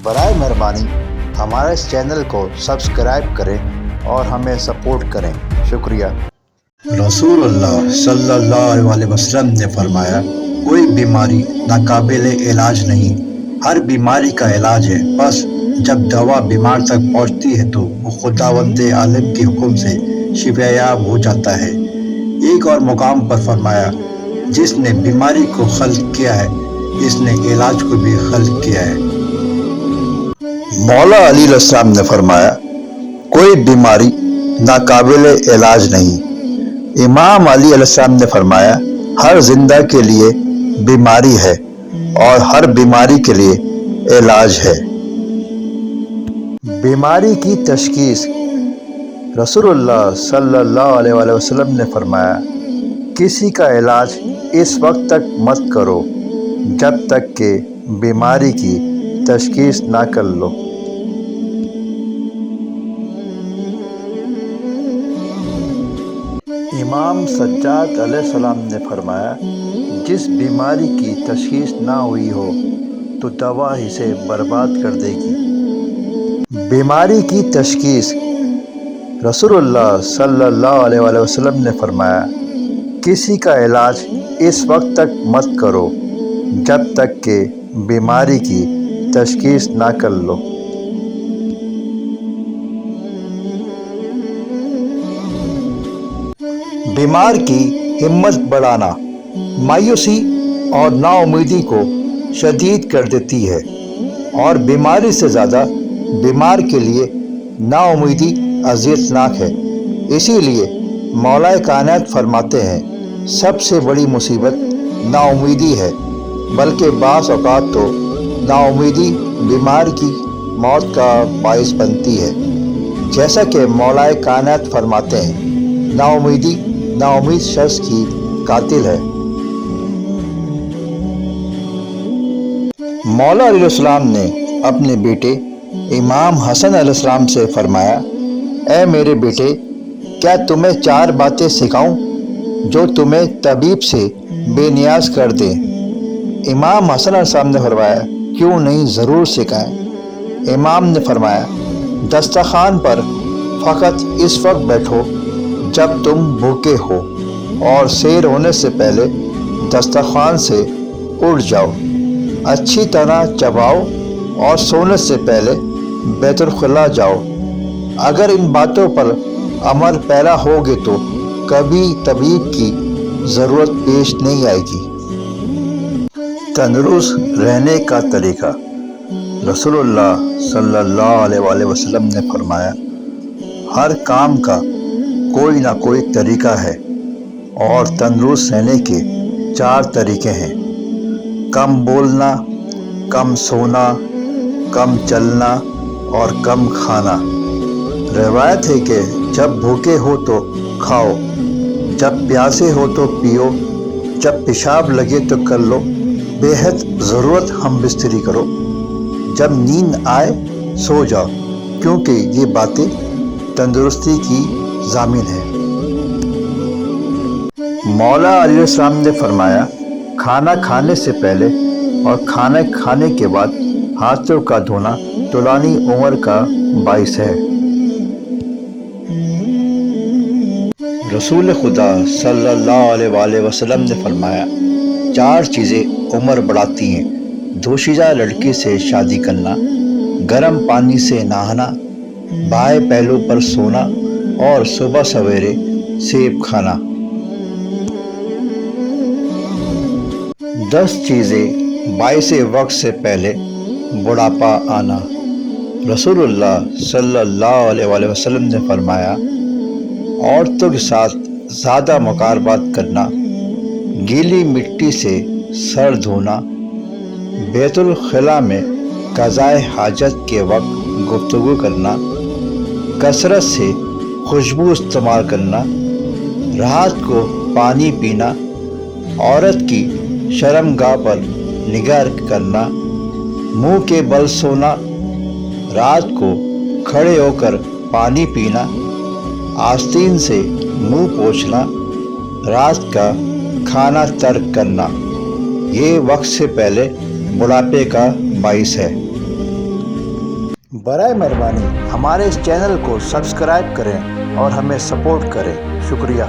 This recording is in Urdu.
برائے مہربانی ہمارے اس چینل کو سبسکرائب کریں اور ہمیں سپورٹ کریں، شکریہ۔ رسول اللہ صلی اللہ علیہ وسلم نے فرمایا، کوئی بیماری ناقابل علاج نہیں، ہر بیماری کا علاج ہے، بس جب دوا بیمار تک پہنچتی ہے تو وہ خداوند عالم کے حکم سے شفا یاب ہو جاتا ہے۔ ایک اور مقام پر فرمایا، جس نے بیماری کو خلق کیا ہے اس نے علاج کو بھی خلق کیا ہے۔ مولا علی علیہ السلام نے فرمایا، کوئی بیماری ناقابل علاج نہیں۔ امام علی علیہ السلام نے فرمایا، ہر زندہ کے لیے بیماری ہے اور ہر بیماری کے لیے علاج ہے۔ بیماری کی تشخیص۔ رسول اللہ صلی اللہ علیہ وسلم نے فرمایا، کسی کا علاج اس وقت تک مت کرو جب تک کہ بیماری کی تشخیص نہ کر لو۔ امام سجاد علیہ السلام نے فرمایا، جس بیماری کی تشخیص نہ ہوئی ہو تو دوا اسے برباد کر دے گی۔ بیماری کی تشخیص۔ رسول اللہ صلی اللہ علیہ وسلم نے فرمایا، کسی کا علاج اس وقت تک مت کرو جب تک کہ بیماری کی تشخیص نہ کر لو۔ بیمار کی ہمت بڑھانا مایوسی اور نا امیدی کو شدید کر دیتی ہے، اور بیماری سے زیادہ بیمار کے لیے نا امیدی اذیت ناک ہے۔ اسی لیے مولا کائنات فرماتے ہیں، سب سے بڑی مصیبت نا امیدی ہے، بلکہ بعض اوقات تو نا امیدی بیمار کی موت کا باعث بنتی ہے، جیسا کہ مولا کائنات فرماتے ہیں، نا امید شخص کی قاتل ہے۔ مولا علیہ السلام نے اپنے بیٹے امام حسن علیہ السلام سے فرمایا، اے میرے بیٹے، کیا تمہیں 4 باتیں سکھاؤں جو تمہیں طبیب سے بے نیاز کر دیں؟ امام حسن علیہ السلام نے فرمایا، کیوں نہیں، ضرور سکھائیں۔ امام نے فرمایا، دسترخوان پر فقط اس وقت بیٹھو جب تم بھوکے ہو، اور سیر ہونے سے پہلے دسترخوان سے اٹھ جاؤ، اچھی طرح چباؤ، اور سونے سے پہلے بیت الخلاء جاؤ۔ اگر ان باتوں پر عمل پیرا ہوگے تو کبھی طبیب کی ضرورت پیش نہیں آئے گی۔ تندرست رہنے کا طریقہ۔ رسول اللہ صلی اللہ علیہ وسلم نے فرمایا، ہر کام کا کوئی نہ کوئی طریقہ ہے، اور تندرست رہنے کے 4 طریقے ہیں: کم بولنا، کم سونا، کم چلنا اور کم کھانا۔ روایت ہے کہ جب بھوکے ہو تو کھاؤ، جب پیاسے ہو تو پیو، جب پیشاب لگے تو کر لو، بے حد ضرورت ہم بستری کرو، جب نیند آئے سو جاؤ، کیونکہ یہ باتیں تندرستی کی ضامن ہیں۔ مولا علیہ السلام نے فرمایا، کھانا کھانے سے پہلے اور کھانا کھانے کے بعد ہاتھوں کا دھونا طولانی عمر کا باعث ہے۔ رسول خدا صلی اللہ علیہ وسلم نے فرمایا، 4 چیزیں عمر بڑھاتی ہیں: دوشیزہ لڑکی سے شادی کرنا، گرم پانی سے نہانا، بائیں پہلو پر سونا، اور صبح سویرے سیب کھانا۔ 10 چیزیں باعث وقت سے پہلے بڑھاپا آنا۔ رسول اللہ صلی اللہ علیہ وسلم نے فرمایا، عورتوں کے ساتھ زیادہ مقاربات کرنا، گیلی مٹی سے سر دھونا، بیت الخلاء میں قضائے حاجت کے وقت گفتگو کرنا، کثرت سے خوشبو استعمال کرنا، رات کو پانی پینا، عورت کی شرمگاہ پر نگاہ کرنا، منہ کے بل سونا، رات کو کھڑے ہو کر پانی پینا، آستین سے منہ پوچھنا، رات کا کھانا ترک کرنا، یہ وقت سے پہلے بڑھاپے کا باعث ہے۔ برائے مہربانی ہمارے اس چینل کو سبسکرائب کریں اور ہمیں سپورٹ کریں۔ شکریہ۔